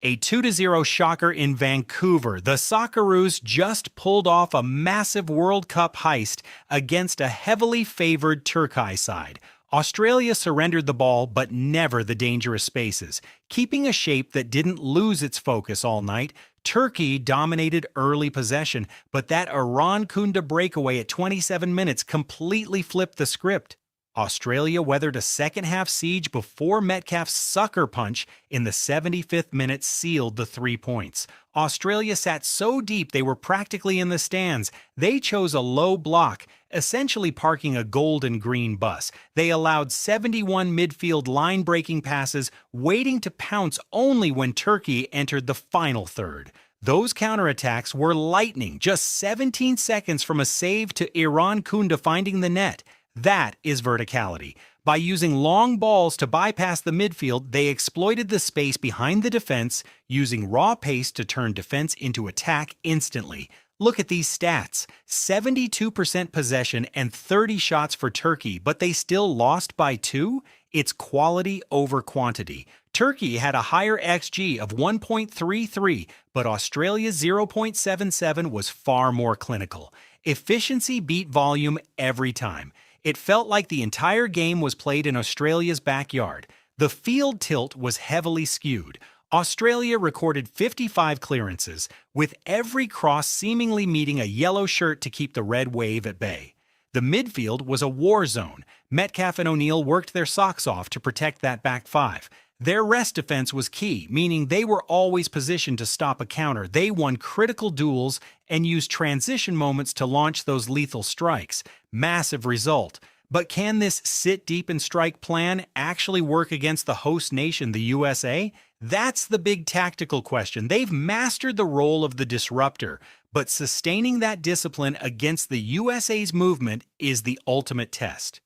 A 2-0 shocker in Vancouver. The Socceroos just pulled off a massive World Cup heist against a heavily favored Turkey side. Australia surrendered the ball, but never the dangerous spaces. Keeping a shape that didn't lose its focus all night, Turkey dominated early possession, but that Irankunda breakaway at 27 minutes completely flipped the script. Australia weathered a second-half siege before Metcalfe's sucker punch in the 75th minute sealed the 3 points. Australia sat so deep they were practically in the stands. They chose a low block, essentially parking a gold and green bus. They allowed 71 midfield line-breaking passes, waiting to pounce only when Turkey entered the final third. Those counterattacks were lightning, just 17 seconds from a save to Irankunda finding the net. That is verticality. By using long balls to bypass the midfield, they exploited the space behind the defense, using raw pace to turn defense into attack instantly. Look at these stats. 72% possession and 30 shots for Turkey, but they still lost by 2? It's quality over quantity. Turkey had a higher XG of 1.33, but Australia's 0.77 was far more clinical. Efficiency beat volume every time. It felt like the entire game was played in Australia's backyard. The field tilt was heavily skewed. Australia recorded 55 clearances, with every cross seemingly meeting a yellow shirt to keep the red wave at bay. The midfield was a war zone. Metcalfe and O'Neill worked their socks off to protect that back five. Their rest defense was key, meaning they were always positioned to stop a counter. They won critical duels and used transition moments to launch those lethal strikes. Massive result. But can this sit deep and strike plan actually work against the host nation, the USA? That's the big tactical question. They've mastered the role of the disruptor, but sustaining that discipline against the USA's movement is the ultimate test.